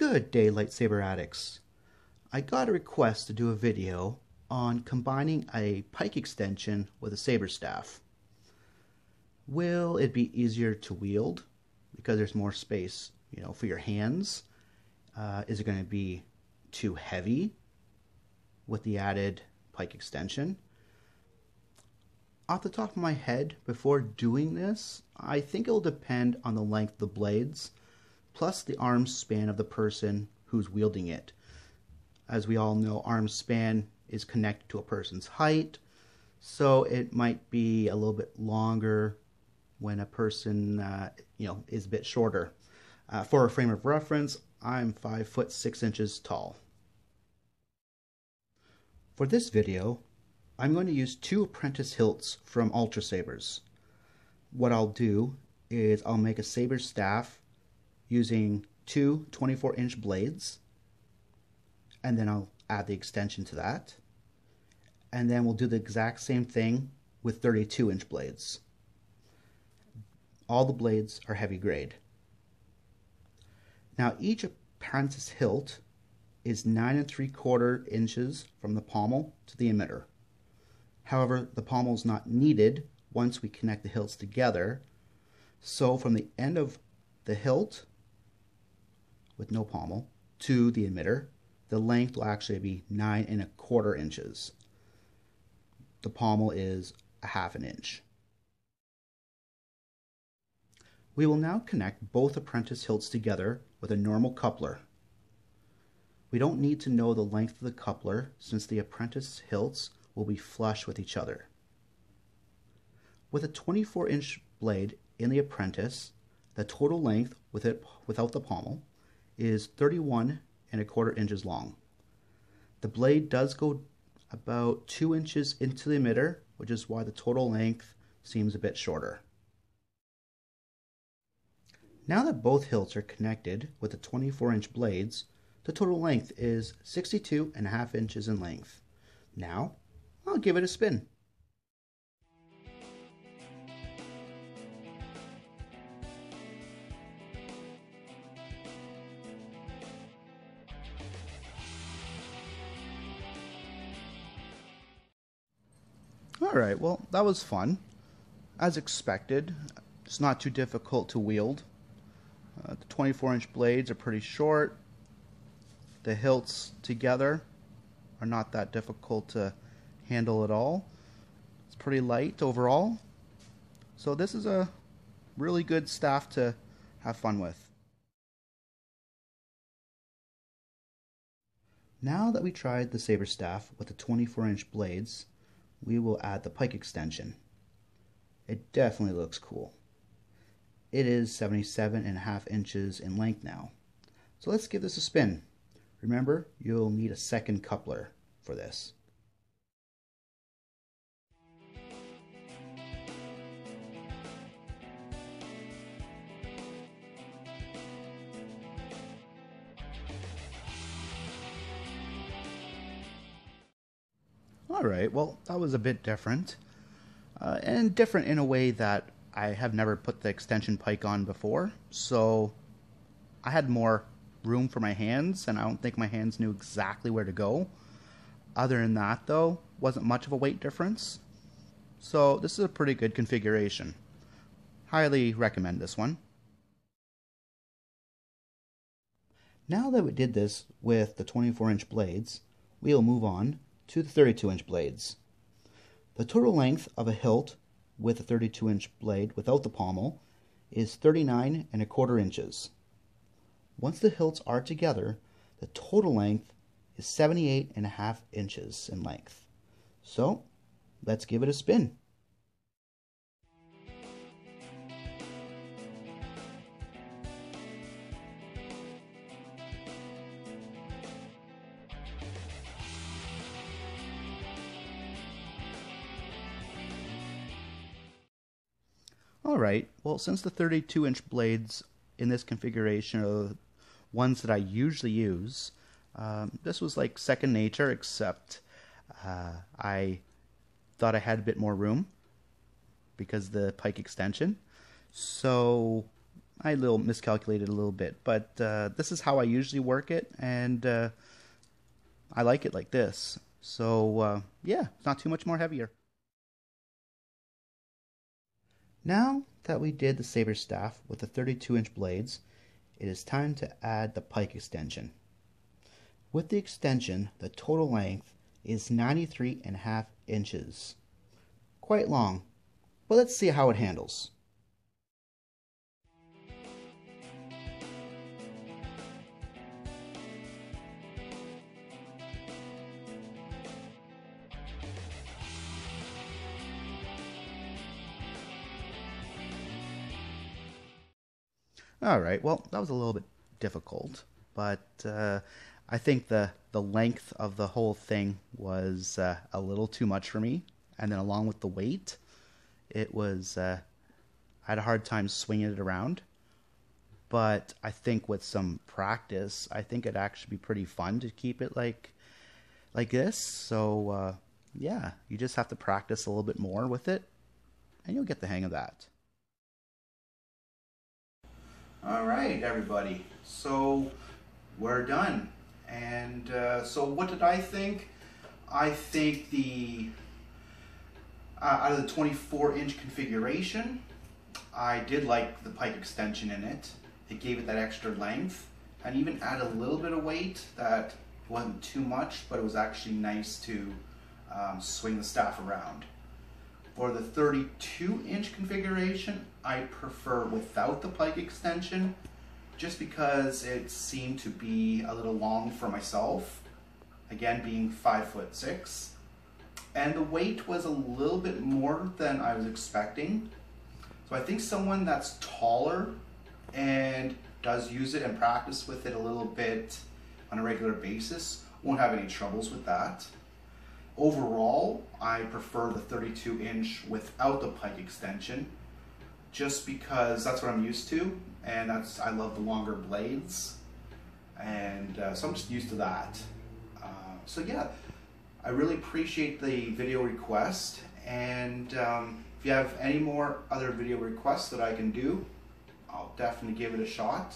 Good day, lightsaber addicts. I got a request to do a video on combining a pike extension with a saber staff. Will it be easier to wield because there's more space, for your hands? Is it going to be too heavy with the added pike extension? Off the top of my head, before doing this, I think it'll depend on the length of the blades, plus the arm span of the person who's wielding it. As we all know, arm span is connected to a person's height, so it might be a little bit longer when a person, is a bit shorter. For a frame of reference, I'm 5'6" tall. For this video, I'm going to use 2 apprentice hilts from ultrasabers. What I'll do is I'll make a saber staff using 2 24-inch blades, and then I'll add the extension to that, and then we'll do the exact same thing with 32-inch blades. All the blades are heavy grade. Now each apprentice hilt is 9 3/4 inches from the pommel to the emitter. However, the pommel is not needed once we connect the hilts together, so from the end of the hilt with no pommel to the emitter, the length will actually be 9 1/4 inches. The pommel is 1/2 inch. We will now connect both apprentice hilts together with a normal coupler. We don't need to know the length of the coupler since the apprentice hilts will be flush with each other. With a 24-inch blade in the apprentice, the total length without the pommel is 31 1/4 inches long. The blade does go about 2 inches into the emitter, which is why the total length seems a bit shorter. Now that both hilts are connected with the 24-inch blades, the total length is 62.5 inches in length. Now, I'll give it a spin. Alright, well, that was fun. As expected, it's not too difficult to wield. The 24-inch blades are pretty short. The hilts together are not that difficult to handle at all. It's pretty light overall. So this is a really good staff to have fun with. Now that we tried the saber staff with the 24-inch blades, we will add the pike extension. It definitely looks cool. It is 77.5 inches in length now. So let's give this a spin. Remember, you'll need a second coupler for this. Alright, well, that was a bit different. And different in a way that I have never put the extension pike on before, so I had more room for my hands, and I don't think my hands knew exactly where to go. Other than that, though, wasn't much of a weight difference. So this is a pretty good configuration. Highly recommend this one. Now that we did this with the 24-inch blades, we'll move on to the 32-inch blades. The total length of a hilt with a 32-inch blade without the pommel is 39 1/4 inches. Once the hilts are together, the total length is 78.5 inches in length. So, let's give it a spin. Alright, well, since the 32-inch blades in this configuration are the ones that I usually use, this was like second nature, except I thought I had a bit more room because the pike extension. So I miscalculated a little bit, but this is how I usually work it, and I like it like this. So yeah, it's not too much more heavier. Now that we did the saber staff with the 32-inch blades, it is time to add the pike extension. With the extension, the total length is 93.5 inches. Quite long, but let's see how it handles. Alright, well, that was a little bit difficult, but I think the length of the whole thing was a little too much for me, and then along with the weight, it was, I had a hard time swinging it around, but I think with some practice, I think it'd actually be pretty fun to keep it like this, so yeah, you just have to practice a little bit more with it, and you'll get the hang of that. Alright, everybody, so we're done. And so what did I think? I think out of the 24-inch configuration, I did like the pike extension in it. It gave it that extra length and even added a little bit of weight that wasn't too much, but it was actually nice to swing the staff around. For the 32-inch configuration, I prefer without the pike extension, just because it seemed to be a little long for myself, again being 5'6", and the weight was a little bit more than I was expecting. So I think someone that's taller and does use it and practice with it a little bit on a regular basis won't have any troubles with that. Overall, I prefer the 32-inch without the pike extension, just because that's what I'm used to, and I love the longer blades, and so I'm just used to that. So yeah, I really appreciate the video request, and if you have any more other video requests that I can do, I'll definitely give it a shot.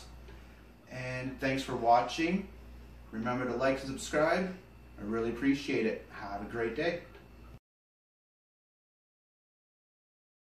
And thanks for watching. Remember to like and subscribe. I really appreciate it. Have a great day.